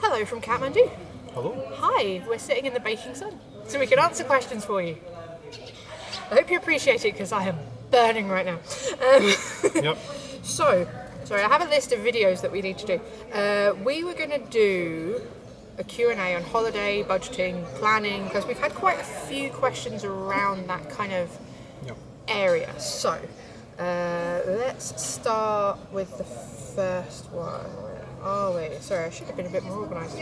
Hello from Kathmandu. Hello. Hi, we're sitting in the baking sun, so we can answer questions for you. I hope you appreciate it because I am burning right now. Yep. So, sorry, I have a list of videos that we need to do. We were going to do a Q&A on holiday, budgeting, planning, because we've had quite a few questions around that kind of area. So, let's start with the first one. Oh wait, sorry, I should have been a bit more organised.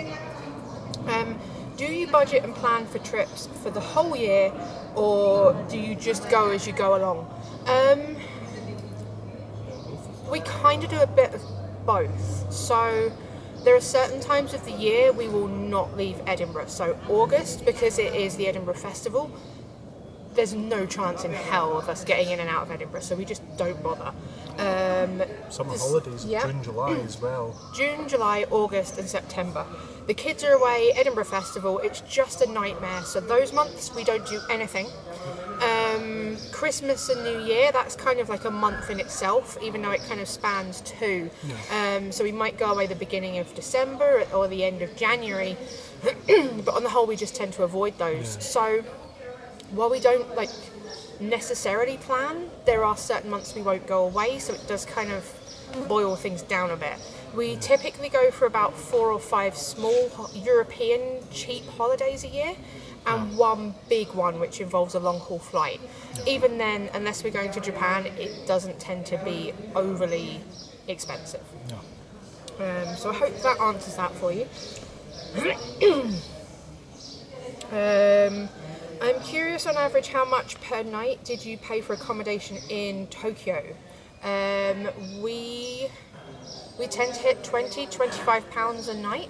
Do you budget and plan for trips for the whole year, or do you just go as you go along? We kind of do a bit of both. So there are certain times of the year we will not leave Edinburgh. So August, because it is the Edinburgh Festival, there's no chance in hell of us getting in and out of Edinburgh, so we just don't bother. Summer holidays, June, July as well. June, July, August and September. The kids are away, Edinburgh Festival, it's just a nightmare. So those months we don't do anything. Christmas and New Year, that's kind of like a month in itself, even though it kind of spans two. So we might go away the beginning of December or the end of January, but on the whole we just tend to avoid those. So while we don't necessarily plan, there are certain months we won't go away, so it does kind of boil things down a bit. We typically go for about 4 or 5 small European cheap holidays a year, and one big one which involves a long haul flight. Even then, unless we're going to Japan, it doesn't tend to be overly expensive. So I hope that answers that for you. I'm curious, on average, how much per night did you pay for accommodation in Tokyo? We tend to hit £20-25 a night.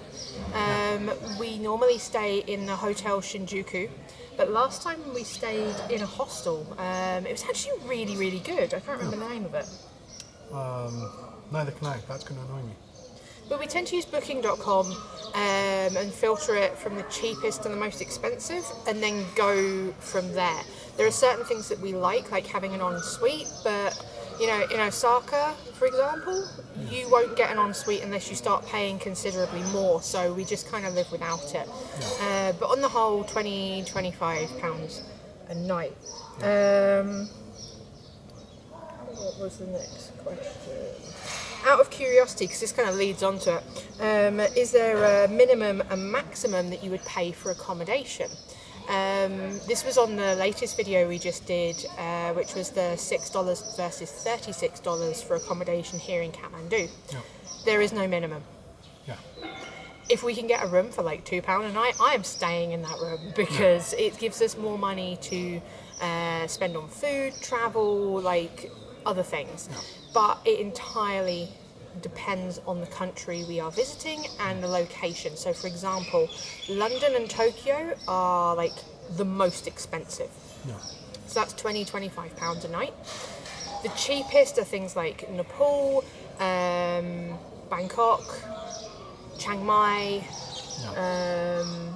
We normally stay in the Hotel Shinjuku, but last time we stayed in a hostel. It was actually really, really good. I can't remember the name of it. Neither can I. That's going to annoy me. But we tend to use booking.com and filter it from the cheapest and the most expensive, and then go from there. There are certain things that we like having an ensuite, but in Osaka, for example, you won't get an ensuite unless you start paying considerably more, so we just kind of live without it. But on the whole, £20-25 a night. What was the next question? Out of curiosity, because this kind of leads on to it, is there a minimum and maximum that you would pay for accommodation? This was on the latest video we just did, which was the $6 versus $36 for accommodation here in Kathmandu. There is no minimum. If we can get a room for £2 a night, I am staying in that room, because it gives us more money to spend on food, travel, other things. But it entirely depends on the country we are visiting and the location. So for example, London and Tokyo are the most expensive. So that's £20-25 a night. The cheapest are things like Nepal, Bangkok, Chiang Mai,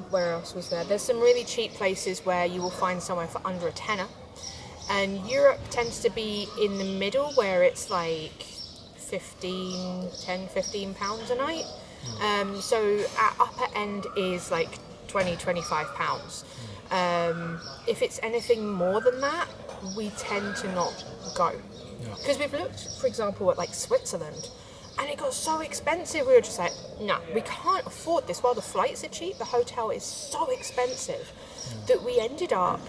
where else was there? There's some really cheap places where you will find somewhere for under a tenner. And Europe tends to be in the middle, where it's £10-15 a night. So our upper end is £20-25. If it's anything more than that, we tend to not go. Because we've looked, for example, at Switzerland, and it got so expensive. We were just no, we can't afford this. While the flights are cheap, the hotel is so expensive that we ended up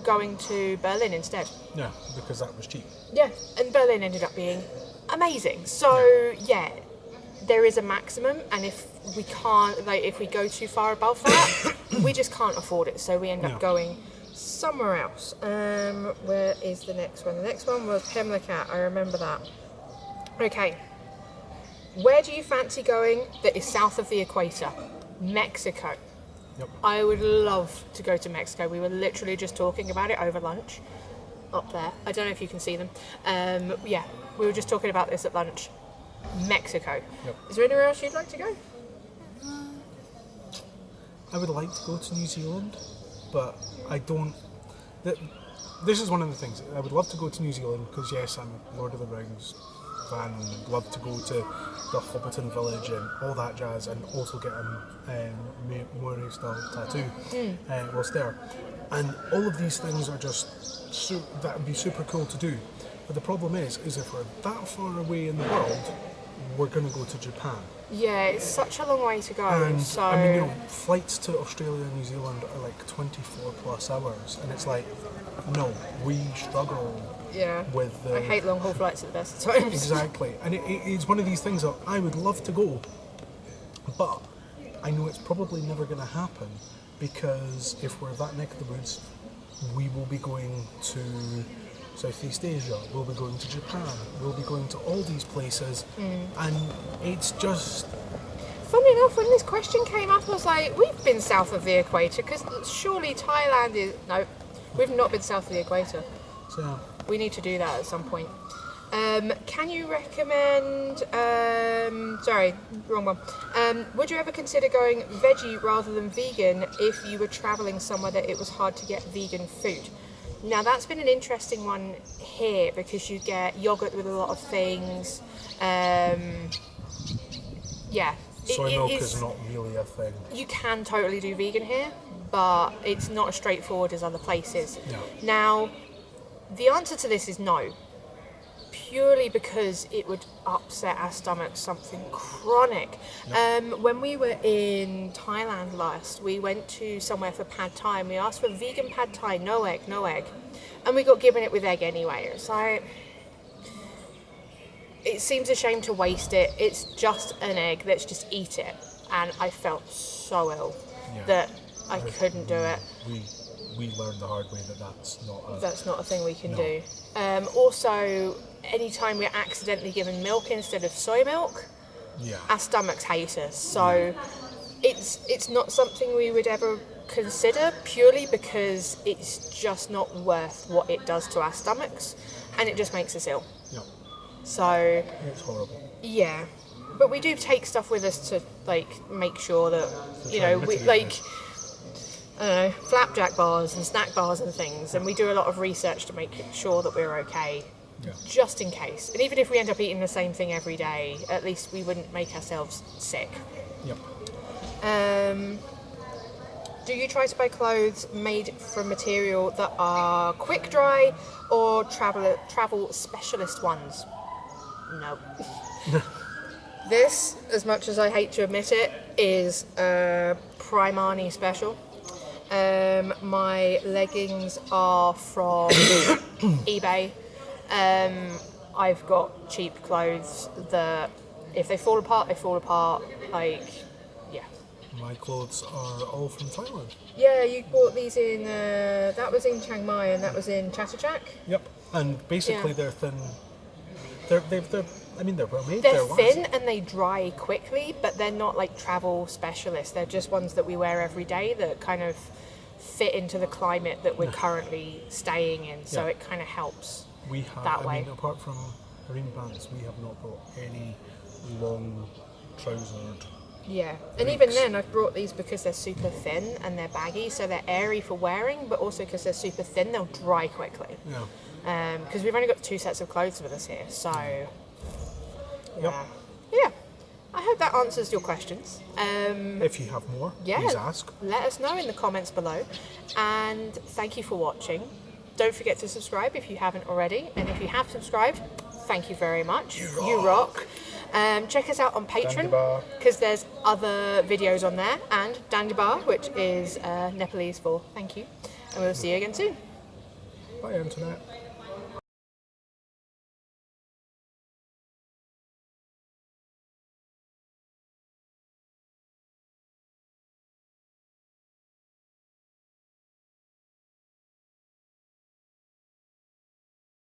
going to Berlin instead. Because that was cheap. And Berlin ended up being amazing. So there is a maximum, and if we can't, if we go too far above that, we just can't afford it, so we end up going somewhere else. Where is the next one? The next one was Pimlico. I remember that. Okay, where do you fancy going that is south of the equator? Mexico. I would love to go to Mexico. We were literally just talking about it over lunch up there. I don't know if you can see them. We were just talking about this at lunch. Mexico. Is there anywhere else you'd like to go? I would like to go to New Zealand, but I don't. This is one of the things. I would love to go to New Zealand because, yes, I'm Lord of the Rings van, and love to go to the Hobbiton village and all that jazz, and also get a Maori style tattoo whilst there. And all of these things are just that would be super cool to do. But the problem is if we're that far away in the world, we're going to go to Japan. Yeah, it's such a long way to go. And so I mean, you know, flights to Australia and New Zealand are like 24 plus hours, and it's like, no, we struggle with the... I hate long haul flights at the best of times. Exactly, and it's one of these things that I would love to go, but I know it's probably never going to happen, because if we're that neck of the woods, we will be going to Southeast Asia, we'll be going to Japan, we'll be going to all these places, and it's just... Funny enough, when this question came up, I was like, we've been south of the equator, because surely Thailand is... No, we've not been south of the equator. So, we need to do that at some point. Can you recommend... sorry, wrong one. Would you ever consider going veggie rather than vegan if you were travelling somewhere that it was hard to get vegan food? Now that's been an interesting one here, because you get yogurt with a lot of things. soy milk is not really a thing. You can totally do vegan here, but it's not as straightforward as other places. No. Now, the answer to this is no. Purely because it would upset our stomachs, something chronic. Yep. When we were in Thailand last, we went to somewhere for pad thai, and we asked for vegan pad thai, no egg, and we got given it with egg anyway. It's like, it seems a shame to waste it. It's just an egg, let's just eat it. And I felt so ill that I couldn't do it. We learned the hard way that that's not a thing we can do. Also, anytime we're accidentally given milk instead of soy milk, our stomachs hate us. So it's not something we would ever consider, purely because it's just not worth what it does to our stomachs, and it just makes us ill. Yeah. So it's horrible. Yeah. But we do take stuff with us to make sure that we I don't know, flapjack bars and snack bars and things, and we do a lot of research to make sure that we're okay, just in case. And even if we end up eating the same thing every day, at least we wouldn't make ourselves sick. Yep. Do you try to buy clothes made from material that are quick dry or travel specialist ones? No. This, as much as I hate to admit it, is a Primani special. My leggings are from eBay. I've got cheap clothes that, if they fall apart, they fall apart. My clothes are all from Thailand. Yeah, you bought these in, that was in Chiang Mai and that was in Chatuchak. Yep, and basically they're thin. They're well made. They're thin and they dry quickly, but they're not like travel specialists. They're just ones that we wear every day that kind of fit into the climate that we're currently staying in. So it kind of helps. We have, that way. I mean, apart from marine pants, we have not brought any long trousered. Yeah, and even then I've brought these because they're super thin and they're baggy, so they're airy for wearing, but also because they're super thin, they'll dry quickly. Yeah. Because we've only got 2 sets of clothes with us here, so Yep. yeah. I hope that answers your questions. If you have more, please ask. Let us know in the comments below, and thank you for watching. Don't forget to subscribe if you haven't already, and if you have subscribed, thank you very much. You rock. Check us out on Patreon, because there's other videos on there, and Dandibar, which is Nepalese for thank you, and we'll see you again soon. Bye, Internet.